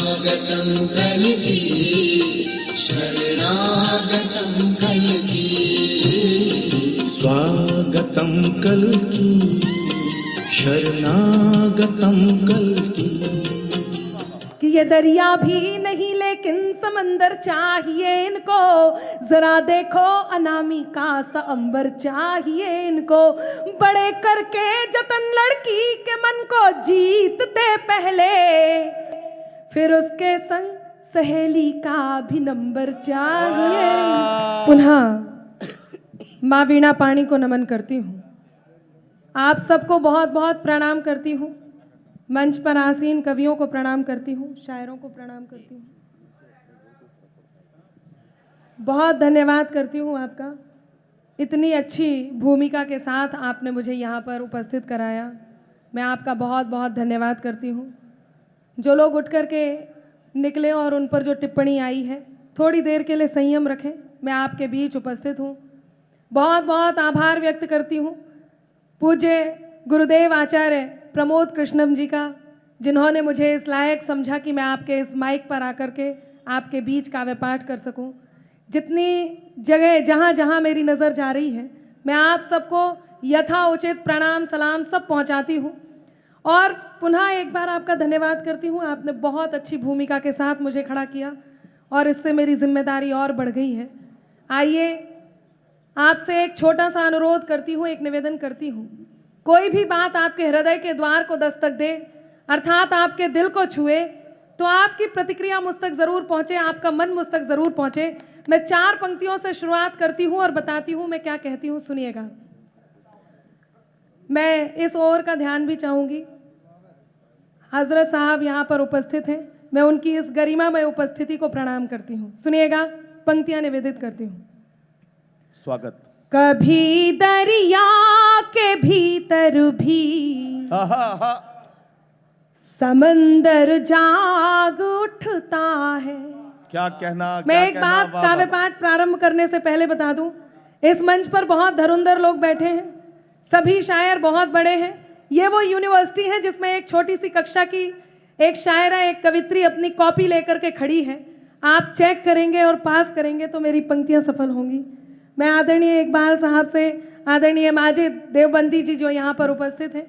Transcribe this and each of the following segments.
शरणागतं कलकी, शरणागतं कलकी, स्वागतं कलकी, शरणागतं कलकी। कि ये दरिया भी नहीं लेकिन समंदर चाहिए इनको, जरा देखो अनामिका सा अंबर चाहिए इनको। बड़े करके जतन लड़की के मन को जीतते पहले, फिर उसके संग सहेली का भी नंबर चाहिए। पुनः माँ वीणा पाणी को नमन करती हूँ। आप सबको बहुत बहुत प्रणाम करती हूँ। मंच पर आसीन कवियों को प्रणाम करती हूँ, शायरों को प्रणाम करती हूँ। बहुत धन्यवाद करती हूँ आपका, इतनी अच्छी भूमिका के साथ आपने मुझे यहाँ पर उपस्थित कराया। मैं आपका बहुत बहुत धन्यवाद करती हूँ। जो लोग उठ कर के निकले और उन पर जो टिप्पणी आई है, थोड़ी देर के लिए संयम रखें। मैं आपके बीच उपस्थित हूँ। बहुत बहुत आभार व्यक्त करती हूँ पूज्य गुरुदेव आचार्य प्रमोद कृष्णम जी का, जिन्होंने मुझे इस लायक समझा कि मैं आपके इस माइक पर आकर के आपके बीच काव्य पाठ कर सकूं। जितनी जगह जहाँ जहाँ मेरी नज़र जा रही है, मैं आप सबको यथा उचित प्रणाम सलाम सब पहुँचाती हूँ। और पुनः एक बार आपका धन्यवाद करती हूँ। आपने बहुत अच्छी भूमिका के साथ मुझे खड़ा किया और इससे मेरी जिम्मेदारी और बढ़ गई है। आइए आपसे एक छोटा सा अनुरोध करती हूँ, एक निवेदन करती हूँ। कोई भी बात आपके हृदय के द्वार को दस्तक दे, अर्थात आपके दिल को छुए, तो आपकी प्रतिक्रिया मुझ तक ज़रूर पहुँचे, आपका मन मुझ तक ज़रूर पहुँचे। मैं 4 पंक्तियों से शुरुआत करती हूँ और बताती हूँ मैं क्या कहती हूँ, सुनिएगा। मैं इस ओर का ध्यान भी चाहूँगी। हजरत साहब यहाँ पर उपस्थित हैं, मैं उनकी इस गरिमामय उपस्थिति को प्रणाम करती हूँ। सुनिएगा, पंक्तियाँ निवेदित करती हूँ। स्वागत। कभी दरिया के भीतर भी समंदर जाग उठता है। क्या कहना, मैं एक बात काव्य पाठ प्रारंभ करने से पहले बता दूं, इस मंच पर बहुत धुरंधर लोग बैठे हैं, सभी शायर बहुत बड़े हैं। ये वो यूनिवर्सिटी है जिसमें एक छोटी सी कक्षा की एक शायरा, एक कवित्री अपनी कॉपी लेकर के खड़ी है। आप चेक करेंगे और पास करेंगे तो मेरी पंक्तियां सफल होंगी। मैं आदरणीय इकबाल साहब से, आदरणीय माजिद देवबंदी जी जो यहाँ पर उपस्थित हैं,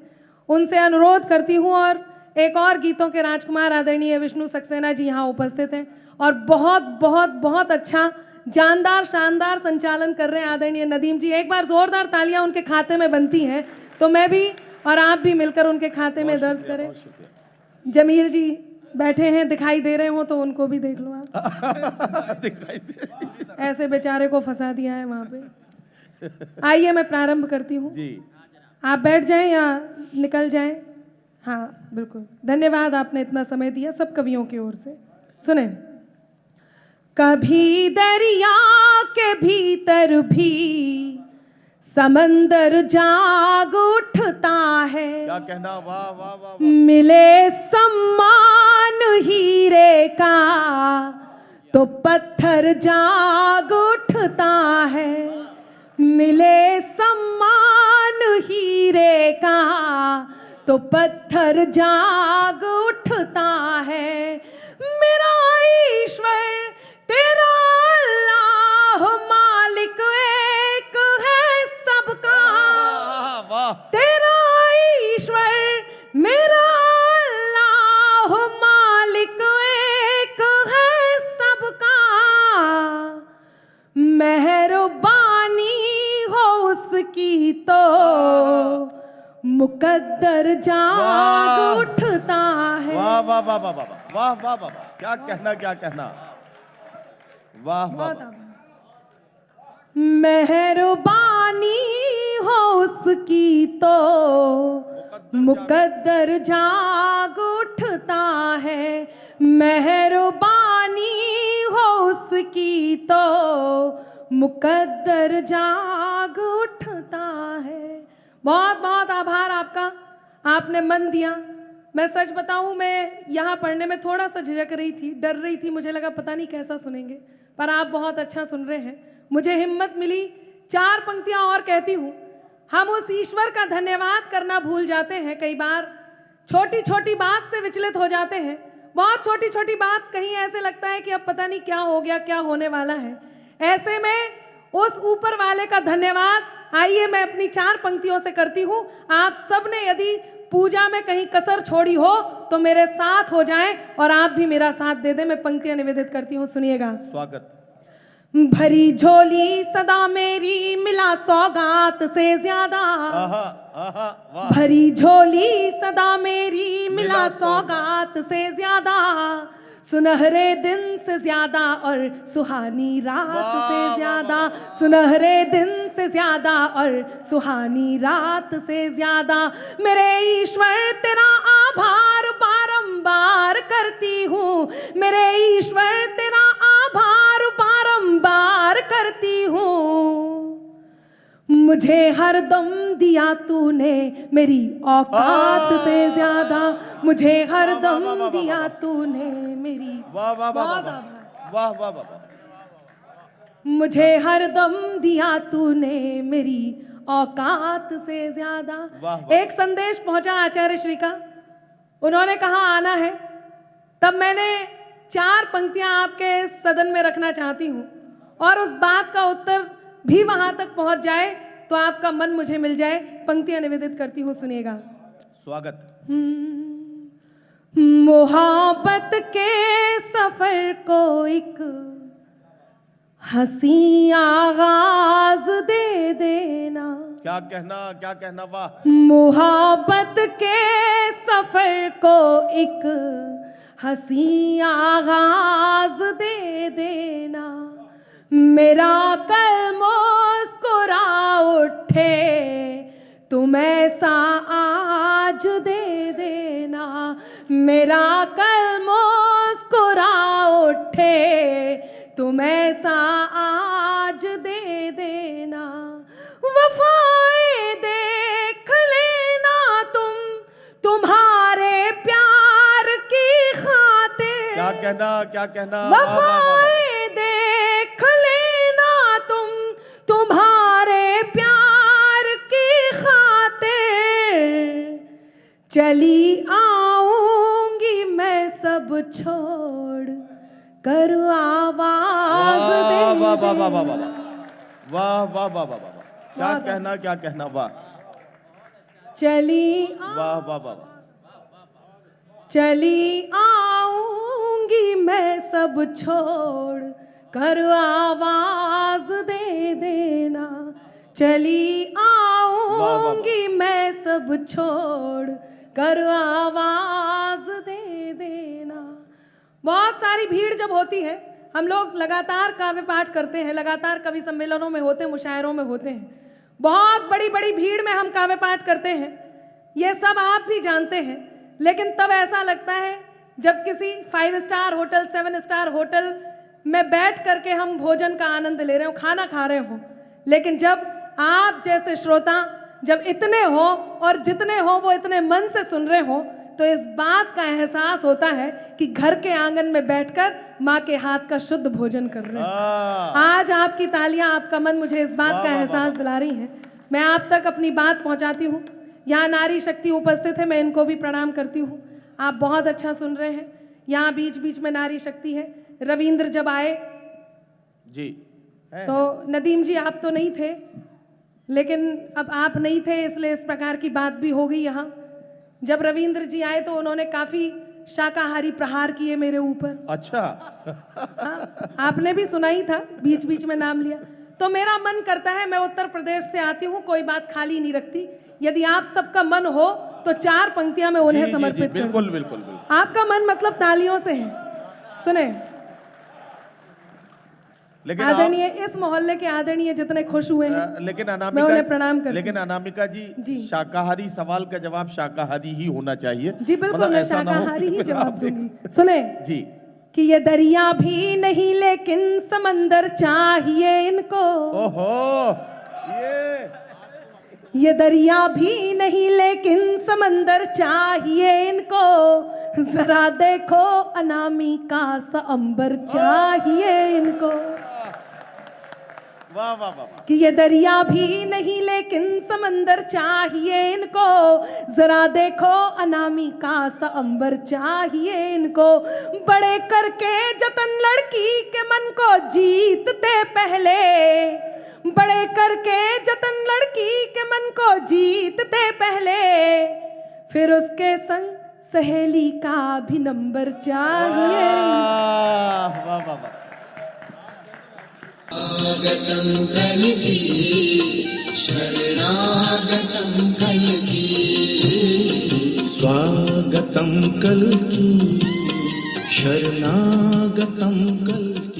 उनसे अनुरोध करती हूँ, और एक और गीतों के राजकुमार आदरणीय विष्णु सक्सेना जी यहाँ उपस्थित हैं और बहुत बहुत बहुत अच्छा जानदार शानदार संचालन कर रहे हैं आदरणीय नदीम जी। एक बार जोरदार तालियां उनके खाते में बनती हैं तो मैं भी और आप भी मिलकर उनके खाते में दर्ज करें। जमील जी बैठे हैं, दिखाई दे रहे हो तो उनको भी देख लो आप। दिखाई दे। ऐसे बेचारे को फंसा दिया है वहाँ पे। आइए मैं प्रारंभ करती हूँ जी। आप बैठ जाएं या निकल जाएं। हाँ बिल्कुल, धन्यवाद आपने इतना समय दिया सब कवियों की ओर से। सुने, कभी दरिया के भीतर भी समंदर जाग उठता है। क्या कहना, वाह वाह वाह, वाह। मिले सम्मान हीरे का तो पत्थर जाग उठता है। मिले सम्मान हीरे का तो पत्थर जाग उठता है। मेरा ईश्वर तेरा अल्लाह मालिक एक है सबका। तेरा ईश्वर मेरा अल्लाह मालिक एक है सबका। मेहरबानी हो उसकी तो मुकद्दर जाग उठता है। वाह वाह वाह वाह वाह वाह वाह वाह, क्या कहना, क्या कहना, वाह वाह। मेहरबानी हो उसकी तो मुकद्दर जाग उठता है। मेहरबानी हो उसकी तो मुकद्दर जाग उठता है। बहुत बहुत आभार आपका, आपने मन दिया। मैं सच बताऊं, मैं यहाँ पढ़ने में थोड़ा सा झिझक रही थी, डर रही थी, मुझे लगा पता नहीं कैसा सुनेंगे, पर आप बहुत अच्छा सुन रहे हैं। मुझे हिम्मत मिली, 4 पंक्तियां और कहती हूँ। हम उस ईश्वर का धन्यवाद करना भूल जाते हैं, कई बार छोटी छोटी बात से विचलित हो जाते हैं। बहुत छोटी छोटी बात कहीं ऐसे लगता है कि अब पता नहीं क्या हो गया, क्या होने वाला है। ऐसे में उस ऊपर वाले का धन्यवाद आइए मैं अपनी 4 पंक्तियों से करती हूँ। आप सब ने यदि पूजा में कहीं कसर छोड़ी हो तो मेरे साथ हो जाएं और आप भी मेरा साथ दे दें। मैं पंक्तियां निवेदित करती हूँ, सुनिएगा। स्वागत। भरी झोली सदा मेरी, मिला सौगात से ज्यादा। आहा, आहा, वाह। भरी झोली सदा मेरी, मिला सौगात से ज्यादा। सुनहरे दिन से ज्यादा और सुहानी रात से ज्यादा। सुनहरे दिन से ज्यादा और सुहानी रात से ज्यादा। मेरे ईश्वर तेरा आभार बारंबार करती हूँ। मेरे ईश्वर तेरा आभार बारंबार करती हूँ। मुझे हरदम दिया तूने मेरी औकात से ज्यादा। मुझे हरदम दिया तूने मेरी। वाह वाह वाह बहुत वाह आभार। वाह वाह वाह वाह। मुझे हरदम दिया तूने मेरी औकात से ज्यादा। वाह, वाह। एक संदेश पहुंचा आचार्य श्री का, उन्होंने कहा आना है, तब मैंने 4 पंक्तियां आपके सदन में रखना चाहती हूं और उस बात का उत्तर भी वहां तक पहुंच जाए तो आपका मन मुझे मिल जाए। पंक्तियां निवेदित करती हूं, सुनिएगा। स्वागत। मोहब्बत के सफर को एक हंसी आगाज दे देना। क्या कहना, वाह। मोहब्बत के सफर को एक हंसी आगाज दे देना। मेरा कल मुस्कुरा उठे तुम ऐसा आज दे देना। मेरा कल मुस्कुरा उठे तुम ऐसा आज दे देना। वफाएं देख लेना तुम, तुम्हारे प्यार की खातिर। क्या कहना, वाह, वाह, वाह, वाह। वफाएं देख लेना तुम, तुम्हारे प्यार की खातिर। चली आऊंगी मैं सब छोड़ कर आवाज दे। वाह वाह वाह वाह वाह वाह वाह वाह वाह वाह। क्या कहना, वाह। चली वाह वाह वाह। चली आऊंगी मैं सब छोड़ कर आवाज दे देना। चली आऊंगी मैं सब छोड़ कर आवाज दे देना। बहुत सारी भीड़ जब होती है, हम लोग लगातार काव्य पाठ करते हैं, लगातार कवि सम्मेलनों में होते हैं, मुशायरों में होते हैं, बहुत बड़ी बड़ी भीड़ में हम काव्य पाठ करते हैं, ये सब आप भी जानते हैं। लेकिन तब ऐसा लगता है जब किसी 5 स्टार होटल, 7 स्टार होटल में बैठ करके हम भोजन का आनंद ले रहे हो, खाना खा रहे हो, लेकिन जब आप जैसे श्रोता जब इतने हो और जितने हो वो इतने मन से सुन रहे हो, तो इस बात का एहसास होता है कि घर के आंगन में बैठकर माँ के हाथ का शुद्ध भोजन कर रहे हैं। आज आपकी तालियां, आपका मन मुझे इस बात का एहसास दिला रही हैं। मैं आप तक अपनी बात पहुंचाती हूँ। यहाँ नारी शक्ति उपस्थित है, मैं इनको भी प्रणाम करती हूँ। आप बहुत अच्छा सुन रहे हैं। यहाँ बीच बीच में नारी शक्ति है। रविंद्र जब आए जी तो नदीम जी आप तो नहीं थे, लेकिन अब आप नहीं थे इसलिए इस प्रकार की बात भी हो गई यहाँ। जब रविंद्र जी आए तो उन्होंने काफी शाकाहारी प्रहार किए मेरे ऊपर। अच्छा। हाँ, आपने भी सुना ही था, बीच बीच में नाम लिया। तो मेरा मन करता है, मैं उत्तर प्रदेश से आती हूँ, कोई बात खाली नहीं रखती। यदि आप सबका मन हो तो 4 पंक्तियां मैं उन्हें समर्पित करूं। बिल्कुल बिल्कुल बिल्कुल। आपका मन मतलब तालियों से है। सुने, लेकिन आदरणीय इस मोहल्ले के आदरणीय जितने खुश हुए हैं, लेकिन मैं अनामिका, उन्हें प्रणाम करती हूं। लेकिन अनामिका जी, शाकाहारी सवाल का जवाब शाकाहारी ही होना चाहिए। जी बिल्कुल, मतलब मैं ऐसा ना हो शाकाहारी कि ही फिर जवाब आप दूंगी। सुने जी कि ये दरिया भी नहीं लेकिन समंदर चाहिए इनको। ओहो, ये दरिया भी नहीं लेकिन समंदर चाहिए इनको। जरा देखो अनामिका सा अंबर चाहिए इनको। वाह वाह वाह वाह। कि ये दरिया भी नहीं लेकिन समंदर चाहिए इनको, जरा देखो अनामिका सा अंबर चाहिए इनको, बड़े करके जतन लड़की के मन को जीतते पहले, बड़े करके जतन लड़की के मन को जीतते पहले, फिर उसके संग सहेली का भी नंबर चाहिए। वाह वाह वाह वाह। स्वागतं कल्की शरणागतं कल्की स्वागतं कल्की शरणागतं कल्की।